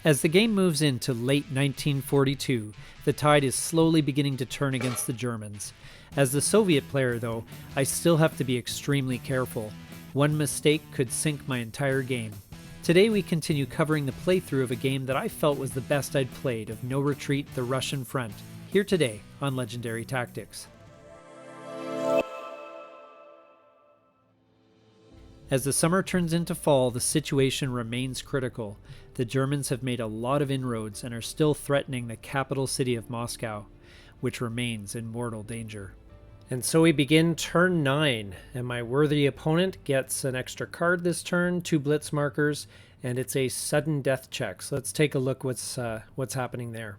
As the game moves into late 1942, the tide is slowly beginning to turn against the Germans. As the Soviet player, though, I still have to be extremely careful. One mistake could sink my entire game. Today we continue covering the playthrough of a game that I felt was the best I'd played of No Retreat, The Russian Front, here today on Legendary Tactics. As the summer turns into fall, the situation remains critical. The Germans have made a lot of inroads and are still threatening the capital city of Moscow, which remains in mortal danger. And so we begin turn 9, and my worthy opponent gets an extra card this turn, 2 blitz markers, and it's a sudden death check. So let's take a look what's happening there.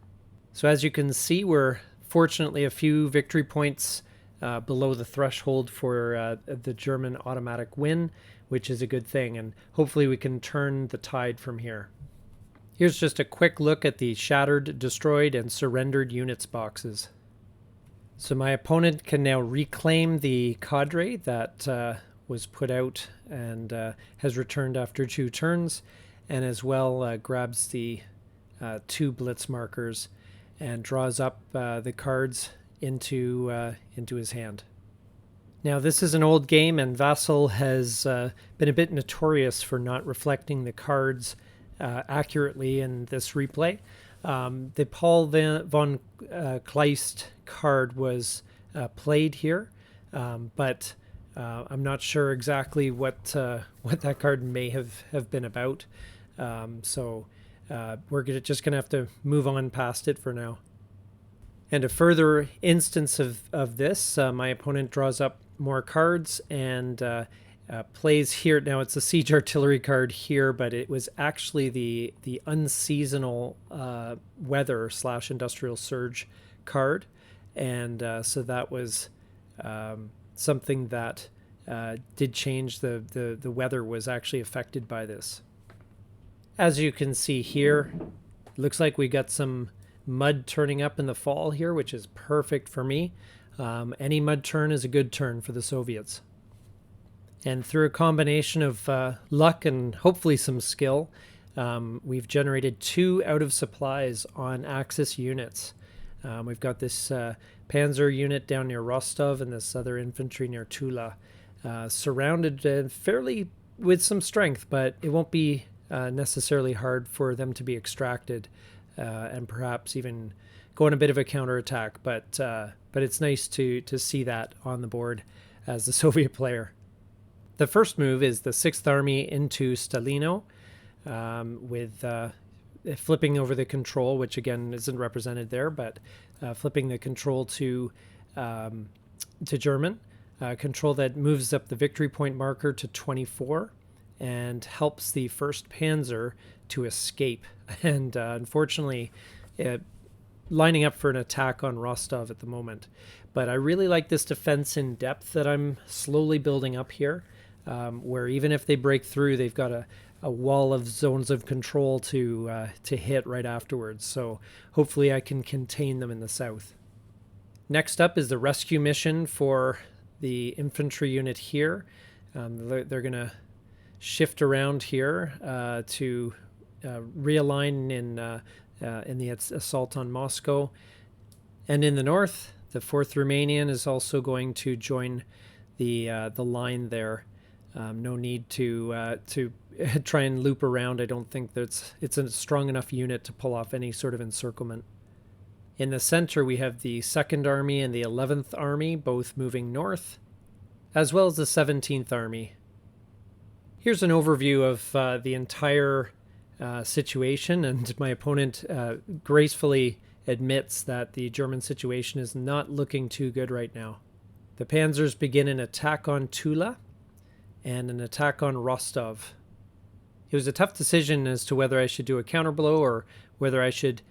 So as you can see, we're fortunately a few victory points below the threshold for the German automatic win, which is a good thing, and hopefully we can turn the tide from here. Here's just a quick look at the shattered, destroyed, and surrendered units boxes. So my opponent can now reclaim the cadre that was put out and has returned after 2 turns, and as well grabs the 2 blitz markers and draws up the cards into his hand. Now this is an old game, and Vassal has been a bit notorious for not reflecting the cards accurately in this replay. The Paul von Kleist card was played here, but I'm not sure exactly what that card may have been about. So we're just going to have to move on past it for now. And a further instance of this, my opponent draws up more cards and plays here. Now it's a siege artillery card here, but it was actually the unseasonal weather / industrial surge card, and so that was something that did change. The weather was actually affected by this. As you can see here, it looks like we got some mud turning up in the fall here, which is perfect for me. Any mud turn is a good turn for the Soviets. And through a combination of luck and hopefully some skill, we've generated 2 out of supplies on Axis units. We've got this Panzer unit down near Rostov and this other infantry near Tula, surrounded fairly with some strength, but it won't be necessarily hard for them to be extracted and perhaps even go on a bit of a counterattack. But it's nice to see that on the board as the Soviet player. The first move is the 6th Army into Stalino with flipping over the control, which again isn't represented there, but flipping the control to German. Control that moves up the victory point marker to 24 and helps the 1st Panzer to escape. And unfortunately, lining up for an attack on Rostov at the moment. But I really like this defense in depth that I'm slowly building up here, where even if they break through, they've got a wall of zones of control to hit right afterwards. So hopefully I can contain them in the south. Next up is the rescue mission for the infantry unit here. They're going to shift around here to realign in the assault on Moscow. And in the north, the 4th Romanian is also going to join the line there. No need to try and loop around. I don't think it's a strong enough unit to pull off any sort of encirclement. In the center, we have the 2nd Army and the 11th Army, both moving north, as well as the 17th Army. Here's an overview of the entire situation, and my opponent gracefully admits that the German situation is not looking too good right now. The Panzers begin an attack on Tula and an attack on Rostov. It was a tough decision as to whether I should do a counterblow or whether I should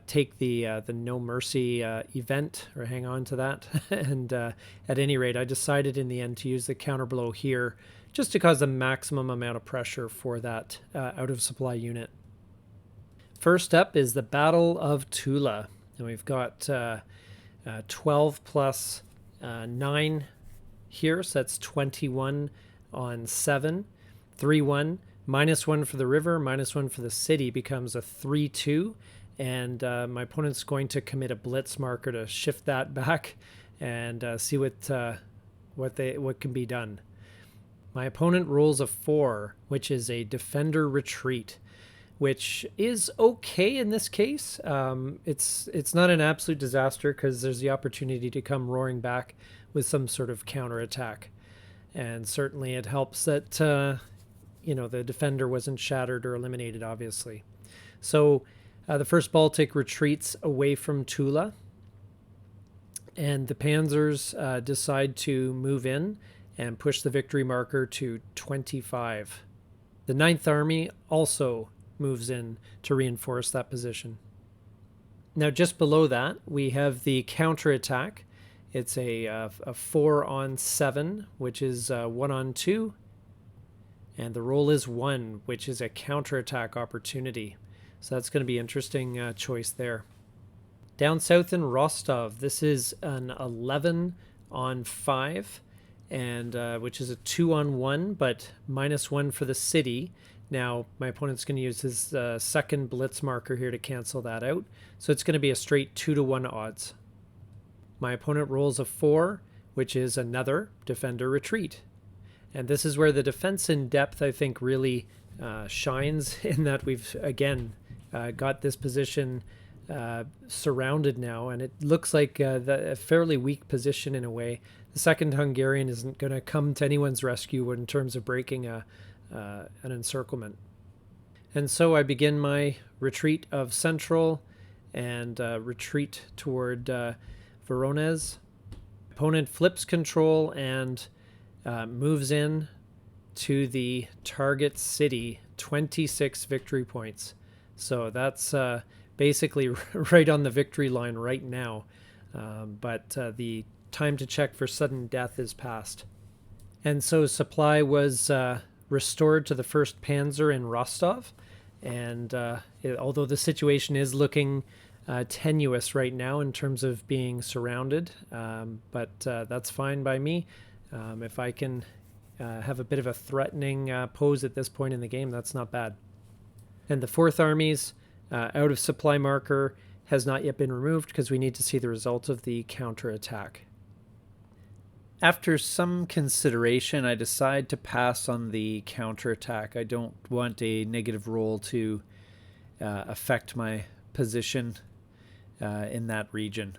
take the No Mercy event or hang on to that. And at any rate, I decided in the end to use the counterblow here just to cause the maximum amount of pressure for that out of supply unit. First up is the Battle of Tula, and we've got 12 plus 9 here, so that's 21 on 7, 3-1 -1 for the river, -1 for the city becomes a 3-2, and my opponent's going to commit a blitz marker to shift that back and see what can be done. My opponent rolls a 4, which is a defender retreat, which is okay in this case. It's not an absolute disaster because there's the opportunity to come roaring back with some sort of counterattack. And certainly it helps that, the defender wasn't shattered or eliminated, obviously. So the First Baltic retreats away from Tula, and the Panzers decide to move in and push the victory marker to 25. The 9th Army also moves in to reinforce that position. Now, just below that, we have the counterattack. It's a 4-on-7, which is 1-on-2. And the roll is 1, which is a counterattack opportunity. So that's going to be an interesting choice there. Down south in Rostov, this is an 11-on-5, and which is a 2-on-1, but -1 for the city. Now, my opponent's going to use his second blitz marker here to cancel that out. So it's going to be a straight 2-to-1 odds. My opponent rolls a 4, which is another defender retreat. And this is where the defense in depth, I think, really shines, in that we've, again, got this position surrounded now, and it looks like a fairly weak position in a way. The second Hungarian isn't going to come to anyone's rescue in terms of breaking an encirclement. And so I begin my retreat of central and retreat toward Voronezh. Opponent flips control and moves in to the target city, 26 victory points. So that's basically right on the victory line right now. But the time to check for sudden death is past. And so supply was restored to the 1st Panzer in Rostov. And although the situation is looking tenuous right now in terms of being surrounded, but that's fine by me. If I can have a bit of a threatening pose at this point in the game, that's not bad. And the 4th Army's out of supply marker has not yet been removed because we need to see the result of the counterattack. After some consideration, I decide to pass on the counterattack. I don't want a negative roll to affect my position in that region.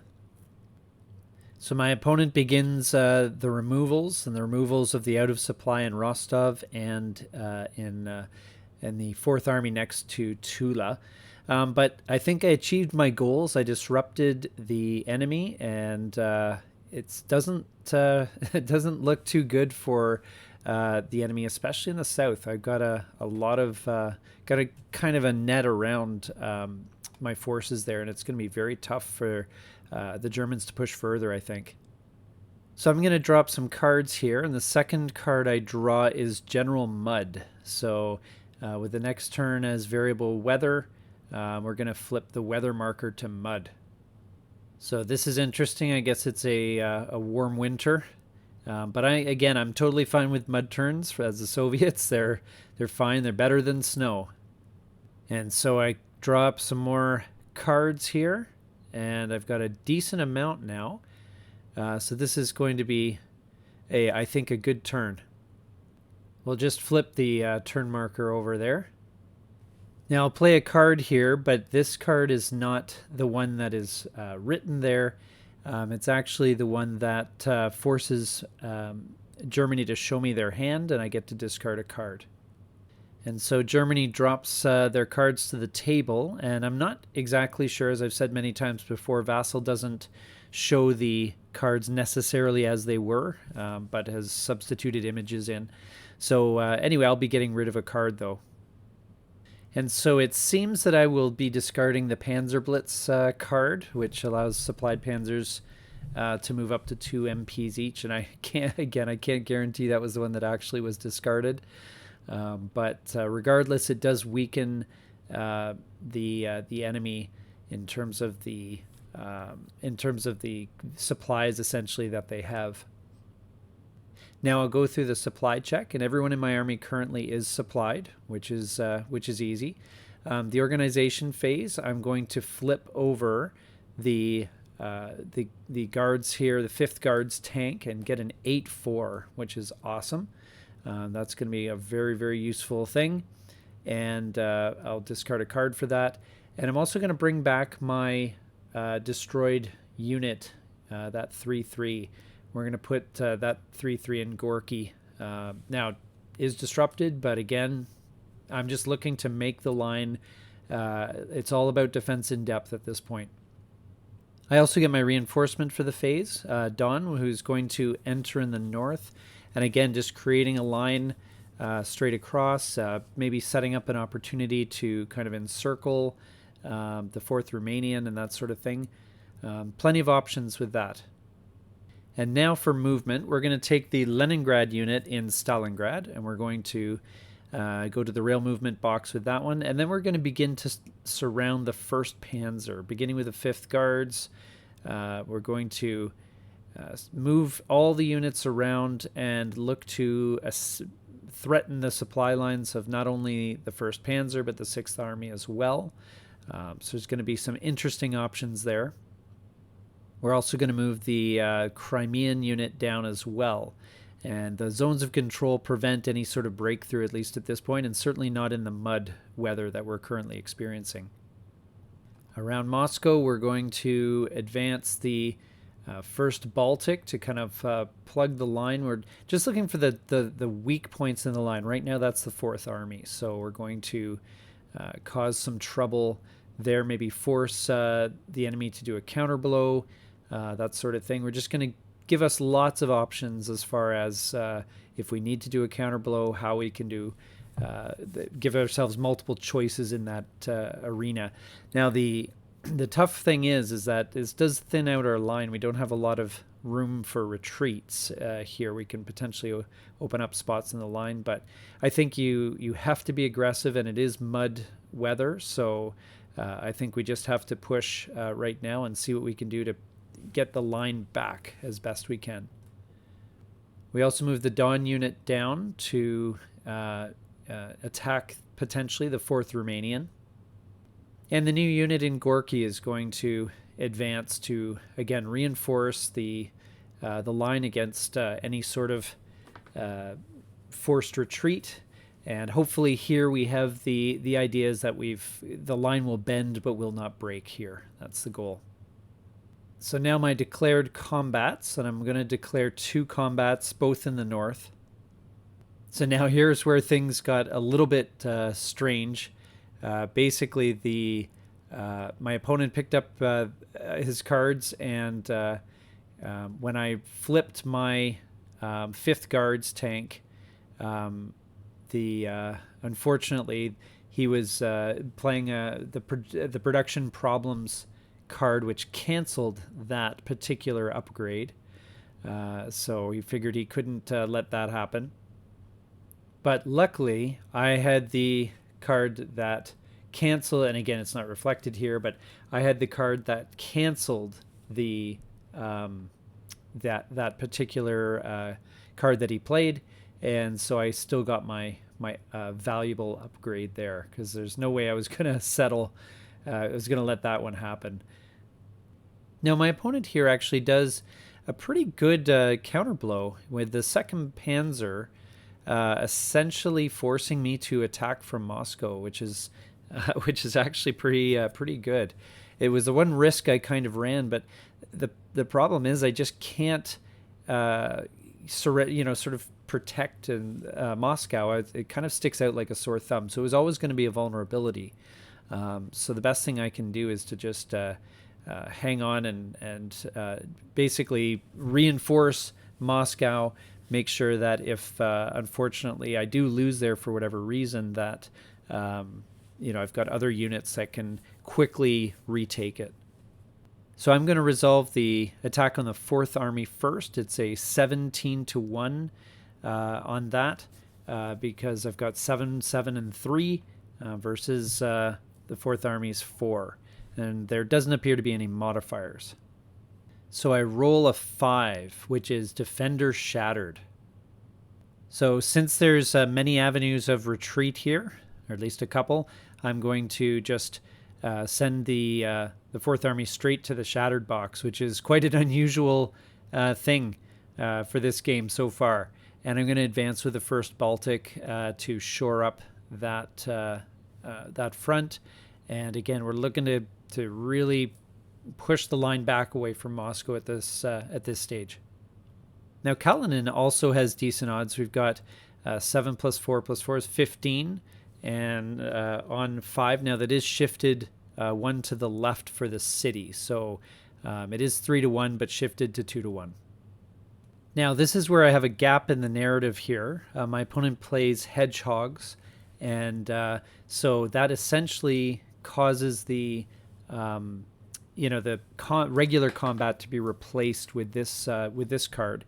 So my opponent begins the removals, and the removals of the out of supply in Rostov and in the 4th Army next to Tula. But I think I achieved my goals. I disrupted the enemy, and it doesn't look too good for the enemy, especially in the south. I've got a lot of got a kind of a net around my forces there, and it's going to be very tough for the Germans to push further, I think. So I'm going to drop some cards here, and the second card I draw is General Mud. So with the next turn as variable weather, we're going to flip the weather marker to mud. So this is interesting. I guess it's a warm winter, but I'm totally fine with mud turns. As the Soviets, they're fine. They're better than snow. And so I draw up some more cards here, and I've got a decent amount now. So this is going to be I think a good turn. We'll just flip the turn marker over there. Now I'll play a card here, but this card is not the one that is written there. It's actually the one that forces Germany to show me their hand, and I get to discard a card. And so Germany drops their cards to the table, and I'm not exactly sure, as I've said many times before, Vassal doesn't show the cards necessarily as they were, but has substituted images in. So anyway, I'll be getting rid of a card though. And so it seems that I will be discarding the Panzerblitz card, which allows supplied panzers to move up to 2 MPs each. And I can't guarantee that was the one that actually was discarded. But regardless, it does weaken the enemy in terms of the supplies essentially that they have. Now I'll go through the supply check, and everyone in my army currently is supplied, which is easy. The organization phase, I'm going to flip over the guards here, the 5th Guards tank, and get an 8-4, which is awesome. That's going to be a very, very useful thing, and I'll discard a card for that. And I'm also going to bring back my destroyed unit, that 3-3. We're going to put that 3-3 in Gorky. Now, is disrupted, but again, I'm just looking to make the line. It's all about defense in depth at this point. I also get my reinforcement for the phase, Dawn, who's going to enter in the north. And again, just creating a line straight across, maybe setting up an opportunity to kind of encircle the 4th Romanian and that sort of thing. Plenty of options with that. And now for movement, we're going to take the Leningrad unit in Stalingrad, and we're going to go to the rail movement box with that one. And then we're going to begin to surround the 1st Panzer, beginning with the 5th Guards. We're going to move all the units around and look to threaten the supply lines of not only the 1st Panzer, but the 6th Army as well. So there's going to be some interesting options there. We're also going to move the Crimean unit down as well. And the zones of control prevent any sort of breakthrough, at least at this point, and certainly not in the mud weather that we're currently experiencing. Around Moscow, we're going to advance the 1st Baltic to kind of plug the line. We're just looking for the weak points in the line. Right now, that's the 4th Army. So we're going to cause some trouble there, maybe force the enemy to do a counterblow, that sort of thing. We're just going to give us lots of options as far as if we need to do a counterblow, how we can do, give ourselves multiple choices in that arena. Now, the tough thing is that this does thin out our line. We don't have a lot of room for retreats here. We can potentially open up spots in the line, but I think you have to be aggressive, and it is mud weather, so I think we just have to push right now and see what we can do to get the line back as best we can. We also moved the Dawn unit down to attack potentially the 4th Romanian. And the new unit in Gorky is going to advance to, again, reinforce the line against any sort of forced retreat. And hopefully here we have the ideas that the line will bend but will not break here. That's the goal. So now my declared combats, and I'm going to declare 2 combats, both in the north. So now here's where things got a little bit strange. Basically, my opponent picked up his cards, and when I flipped my 5th Guards tank, unfortunately he was playing the production problems card, which canceled that particular upgrade. So he figured he couldn't let that happen. But luckily, I had the card that canceled, and again, it's not reflected here, but I had the card that canceled the that particular card that he played, and so I still got my valuable upgrade there, because there's no way I was going to settle. I was going to let that one happen. Now, my opponent here actually does a pretty good counterblow with the 2nd Panzer essentially forcing me to attack from Moscow, which is actually pretty good. It was the one risk I kind of ran, but the problem is I just can't sort of protect in Moscow. It kind of sticks out like a sore thumb. So it was always going to be a vulnerability. So the best thing I can do is to just hang on and basically reinforce Moscow, make sure that if unfortunately I do lose there for whatever reason, that I've got other units that can quickly retake it. So I'm going to resolve the attack on the 4th Army first. It's a 17-1 on that because I've got 7, 7, and 3 versus the 4th Army's 4. And there doesn't appear to be any modifiers. So I roll a 5, which is Defender Shattered. So since there's many avenues of retreat here, or at least a couple, I'm going to just send the Fourth Army straight to the Shattered Box, which is quite an unusual thing for this game so far. And I'm going to advance with the First Baltic to shore up that that front. And again, we're looking to really push the line back away from Moscow at this stage. Now, Kalinin also has decent odds. We've got 7 plus 4 plus 4 is 15. And on 5, now that is shifted 1 to the left for the city. So it is 3-1, but shifted to 2-1. Now, this is where I have a gap in the narrative here. My opponent plays hedgehogs. And so that essentially causes the regular combat to be replaced with this card.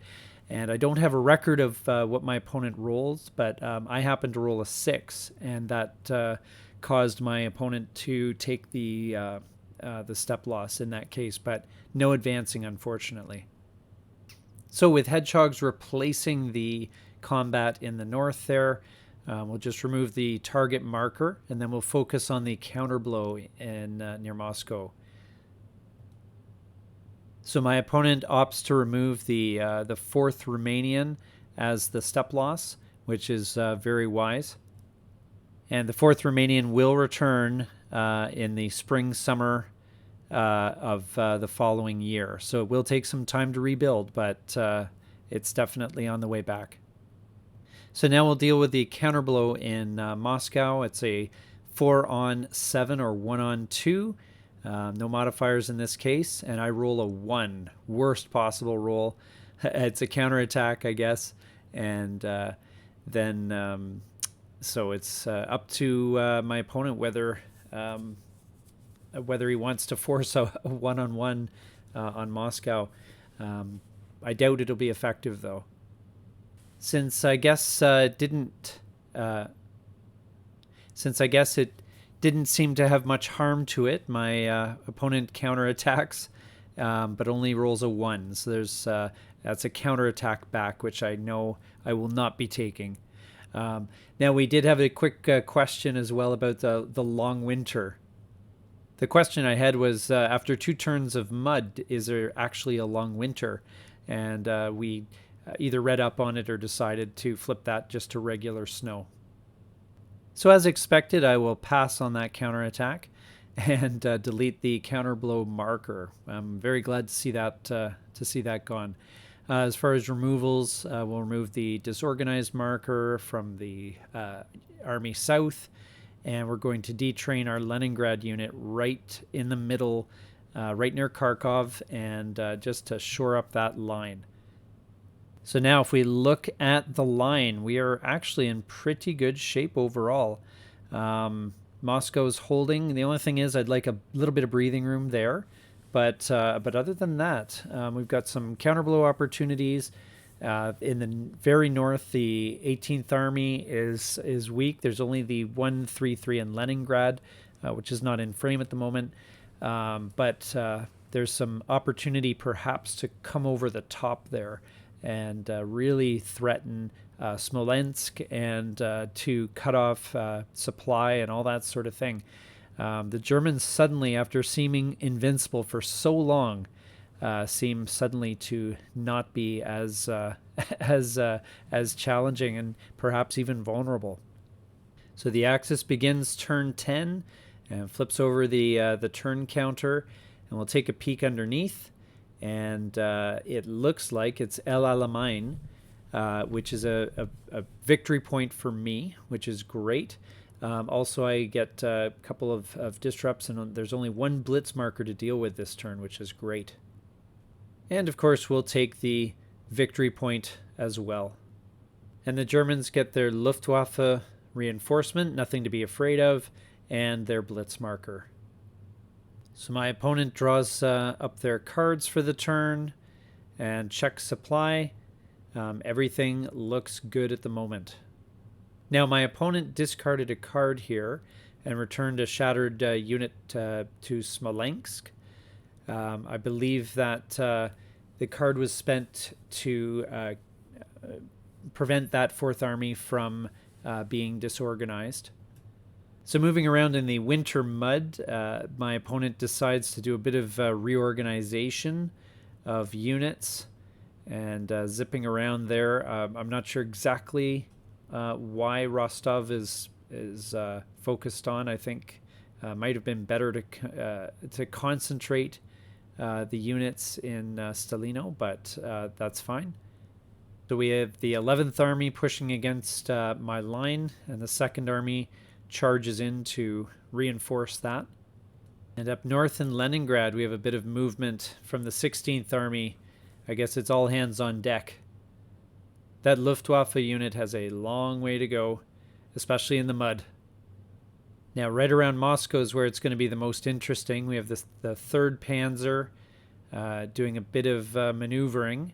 And I don't have a record of what my opponent rolls, but I happen to roll a 6, and that caused my opponent to take the step loss in that case, but no advancing, unfortunately. So with hedgehogs replacing the combat in the north there, we'll just remove the target marker, and then we'll focus on the counterblow in near Moscow. So my opponent opts to remove the 4th Romanian as the step loss, which is very wise. And the 4th Romanian will return in the spring-summer of the following year. So it will take some time to rebuild, but it's definitely on the way back. So now we'll deal with the counterblow in Moscow. It's a 4-on-7 or 1-on-2. No modifiers in this case, and I roll a 1. Worst possible roll. It's a counterattack, I guess. And then, so it's up to my opponent whether he wants to force a 1-on-1 on Moscow. I doubt it'll be effective, though. Since I guess it didn't seem to have much harm to it, my opponent counterattacks, but only rolls a 1. So that's a counterattack back, which I know I will not be taking. Now, we did have a quick question as well about the long winter. The question I had was, after 2 turns of mud, is there actually a long winter? And we either read up on it or decided to flip that just to regular snow. So as expected, I will pass on that counterattack and delete the counterblow marker. I'm very glad to see that gone. As far as removals, we'll remove the disorganized marker from the Army South, and we're going to detrain our Leningrad unit right in the middle, right near Kharkov, and just to shore up that line. So now if we look at the line, we are actually in pretty good shape overall. Moscow's holding. The only thing is I'd like a little bit of breathing room there. But other than that, we've got some counterblow opportunities. In the very north, the 18th Army is weak. There's only the 133 in Leningrad, which is not in frame at the moment. But there's some opportunity perhaps to come over the top there and really threaten Smolensk and to cut off supply and all that sort of thing. The Germans suddenly, after seeming invincible for so long, seem suddenly to not be as challenging and perhaps even vulnerable. So the Axis begins turn 10 and flips over the turn counter, and we'll take a peek underneath. And it looks like it's El Alamein, which is a victory point for me, which is great. Also, I get a couple of disrupts, and there's only 1 blitz marker to deal with this turn, which is great. And of course, we'll take the victory point as well. And the Germans get their Luftwaffe reinforcement, nothing to be afraid of, and their blitz marker. So my opponent draws up their cards for the turn and checks supply. Everything looks good at the moment. Now my opponent discarded a card here and returned a shattered unit to Smolensk. I believe that the card was spent to prevent that 4th Army from being disorganized. So moving around in the winter mud, my opponent decides to do a bit of reorganization of units and zipping around there. I'm not sure exactly why Rostov is focused on. I think might have been better to concentrate the units in Stalino, but that's fine. So we have the 11th Army pushing against my line, and the 2nd Army charges in to reinforce that. And up north in Leningrad, we have a bit of movement from the 16th Army. I guess it's all hands on deck. That Luftwaffe unit has a long way to go, especially in the mud. Now, right around Moscow is where it's going to be the most interesting. We have the 3rd Panzer doing a bit of maneuvering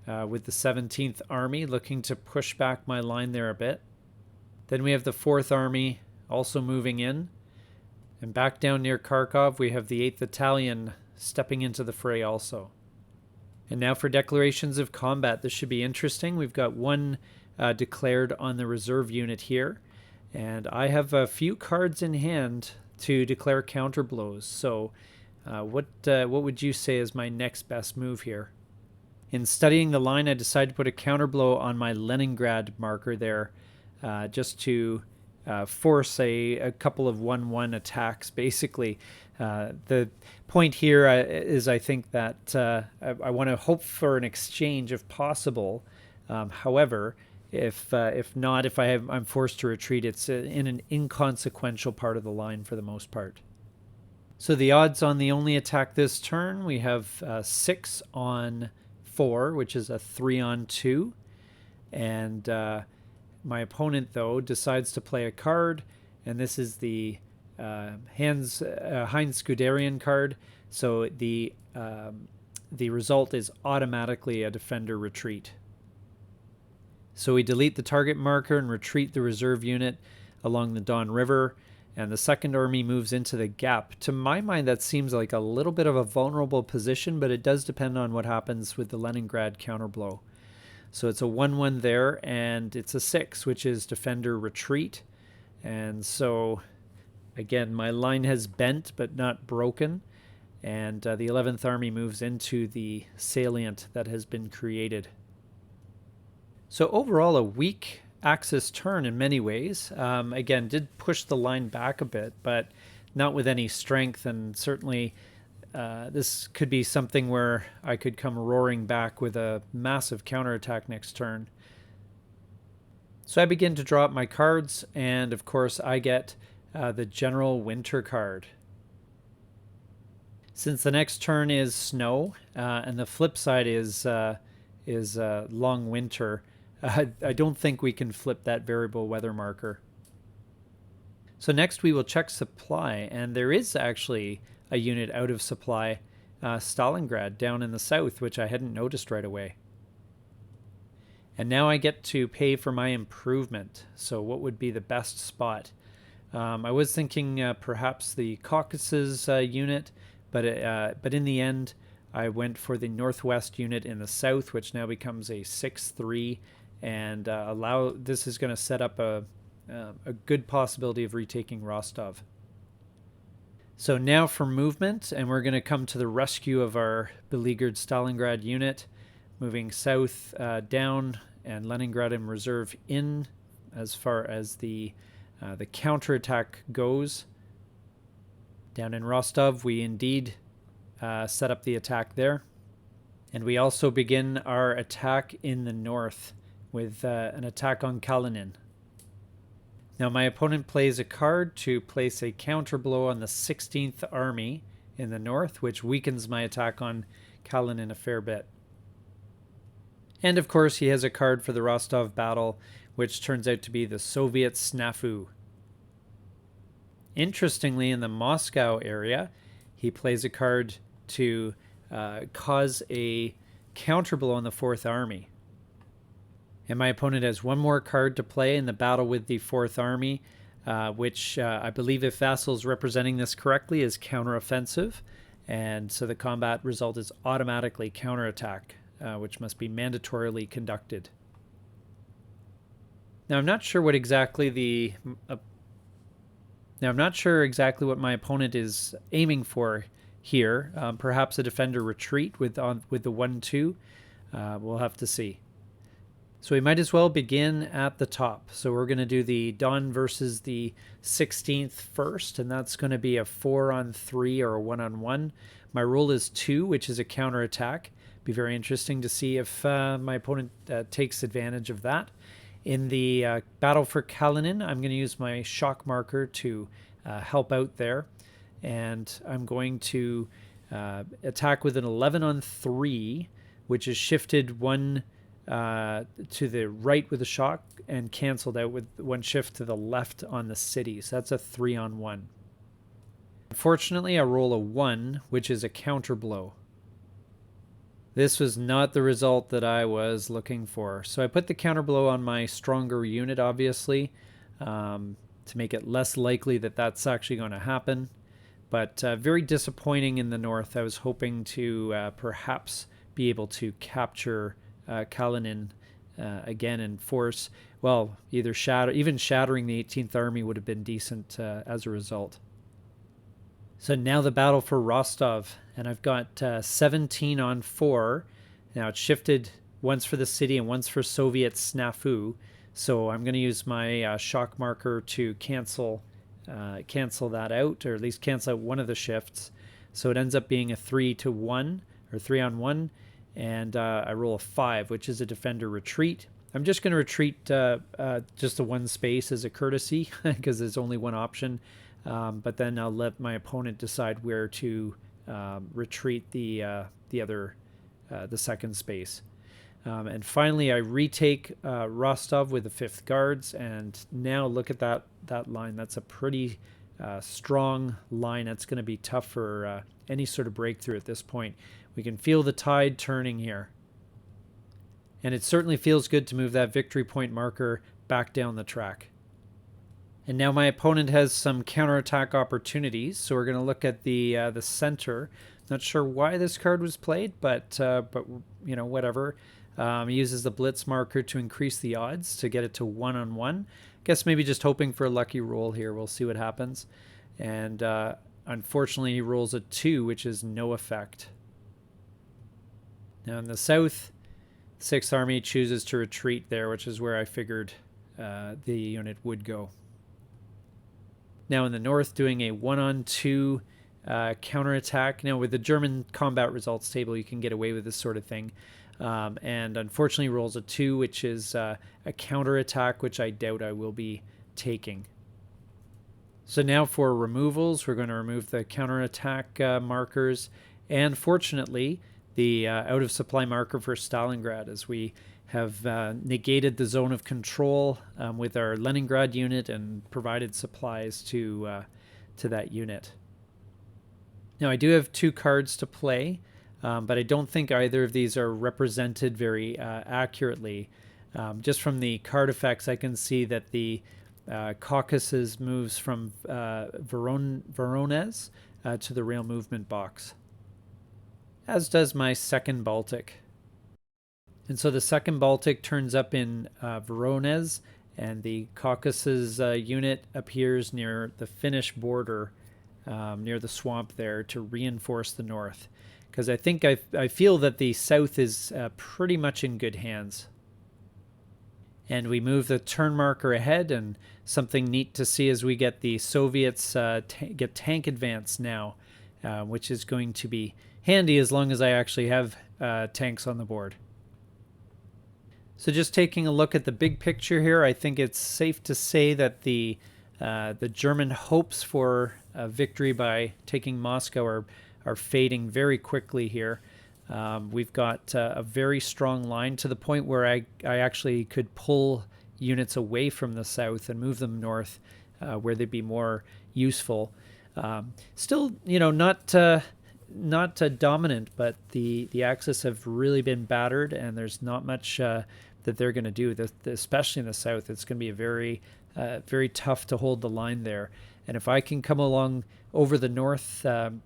with the 17th Army, looking to push back my line there a bit. Then we have the 4th Army also moving in. And back down near Kharkov, we have the 8th Battalion stepping into the fray also. And now for declarations of combat. This should be interesting. We've got one declared on the reserve unit here. And I have a few cards in hand to declare counterblows. So what would you say is my next best move here? In studying the line, I decided to put a counterblow on my Leningrad marker there, just to force a couple of 1-1 attacks, basically. The point here is I think that I want to hope for an exchange if possible. However, if I'm forced to retreat, it's in an inconsequential part of the line for the most part. So the odds on the only attack this turn, we have 6 on 4, which is a 3 on 2. And my opponent, though, decides to play a card, and this is the Heinz Guderian card. So the result is automatically a defender retreat. So we delete the target marker and retreat the reserve unit along the Don River, and the 2nd Army moves into the gap. To my mind, that seems like a little bit of a vulnerable position, but it does depend on what happens with the Leningrad counterblow. So it's a 1-1 there, and it's a 6, which is defender retreat. And so, again, my line has bent but not broken, and the 11th Army moves into the salient that has been created. So overall, a weak Axis turn in many ways. Again, did push the line back a bit, but not with any strength, and certainly this could be something where I could come roaring back with a massive counterattack next turn. So I begin to draw up my cards, and of course I get the General Winter card. Since the next turn is snow, and the flip side is long winter, I don't think we can flip that variable weather marker. So next we will check supply, and there is actually a unit out of supply, Stalingrad down in the south, which I hadn't noticed right away. And now I get to pay for my improvement. So what would be the best spot? I was thinking perhaps the Caucasus unit, but in the end I went for the Northwest unit in the south, which now becomes a 6-3, and this is going to set up a good possibility of retaking Rostov. So now for movement, and we're going to come to the rescue of our beleaguered Stalingrad unit, moving south down, and Leningrad in reserve in as far as the counterattack goes. Down in Rostov, we indeed set up the attack there. And we also begin our attack in the north with an attack on Kalinin. Now my opponent plays a card to place a counterblow on the 16th Army in the north, which weakens my attack on Kalinin a fair bit. And of course he has a card for the Rostov battle, which turns out to be the Soviet Snafu. Interestingly, in the Moscow area, he plays a card to cause a counterblow on the 4th Army. And my opponent has one more card to play in the battle with the 4th Army, which I believe, if Vassal is representing this correctly, is counteroffensive. And so the combat result is automatically counterattack, which must be mandatorily conducted. Now I'm not sure what exactly the now I'm not sure exactly what my opponent is aiming for here. Perhaps a defender retreat with the 1-2. We'll have to see. So we might as well begin at the top. So we're going to do the Dawn versus the 16th first, and that's going to be a 4-on-3 or a 1-on-1. My rule is 2, which is a counterattack. Be very interesting to see if my opponent takes advantage of that. In the Battle for Kalinin, I'm going to use my shock marker to help out there. And I'm going to attack with an 11-on-3, which is shifted 1 to the right with a shock and canceled out with 1 shift to the left on the city. So that's a 3-on-1. Unfortunately, I roll a 1, which is a counter blow. This was not the result that I was looking for. So I put the counter blow on my stronger unit, obviously, to make it less likely that that's actually going to happen. But very disappointing in the north. I was hoping to perhaps be able to capture Kalinin again in force. Well, either even shattering the 18th Army would have been decent as a result. So now the battle for Rostov, and I've got 17-on-4. Now it's shifted once for the city and once for Soviet snafu. So I'm going to use my shock marker to cancel that out, or at least cancel out one of the shifts. So it ends up being a 3-to-1 or 3-on-1, and I roll a 5, which is a defender retreat. I'm just going to retreat just to 1 space as a courtesy because there's only 1 option. But then I'll let my opponent decide where to retreat the second space. And finally, I retake Rostov with the 5th Guards, and now look at that line. That's a pretty strong line. That's going to be tough for any sort of breakthrough at this point. We can feel the tide turning here. And it certainly feels good to move that victory point marker back down the track. And now my opponent has some counterattack opportunities, so we're going to look at the center. Not sure why this card was played, but you know, whatever. He uses the blitz marker to increase the odds to get it to 1-on-1. Guess maybe just hoping for a lucky roll here. We'll see what happens. And unfortunately, he rolls a 2, which is no effect. Now in the south, 6th Army chooses to retreat there, which is where I figured the unit would go. Now in the north, doing a 1-on-2 counterattack. Now with the German combat results table, you can get away with this sort of thing. And unfortunately rolls a 2, which is a counterattack, which I doubt I will be taking. So now for removals, we're going to remove the counterattack markers. And fortunately, the out of supply marker for Stalingrad, as we have negated the zone of control with our Leningrad unit and provided supplies to that unit. Now I do have 2 cards to play, but I don't think either of these are represented very accurately. Just from the card effects, I can see that the Caucasus moves from Voronezh to the rail movement box, as does my 2nd Baltic. And so the 2nd Baltic turns up in Voronezh, and the Caucasus unit appears near the Finnish border, near the swamp there, to reinforce the north. Because I think I feel that the south is pretty much in good hands. And we move the turn marker ahead, and something neat to see as we get the Soviets get tank advance now, which is going to be handy as long as I actually have tanks on the board. So just taking a look at the big picture here, I think it's safe to say that the German hopes for a victory by taking Moscow are fading very quickly here. We've got a very strong line to the point where I actually could pull units away from the south and move them north where they'd be more useful. Still, you know, not dominant, but the Axis have really been battered, and there's not much that they're going to do, especially in the south. It's going to be a very tough to hold the line there. And if I can come along over the north and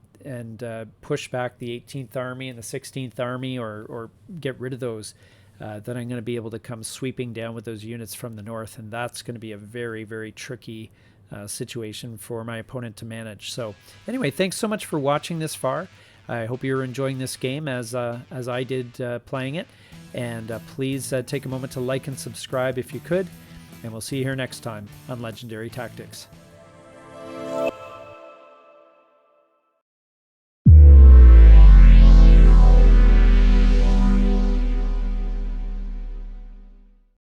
push back the 18th Army and the 16th Army, or get rid of those, then I'm going to be able to come sweeping down with those units from the north, and that's going to be a very, very tricky situation for my opponent to manage. So anyway, thanks so much for watching this far. I hope you're enjoying this game as I did playing it, and please take a moment to like and subscribe if you could, and we'll see you here next time on Legendary Tactics.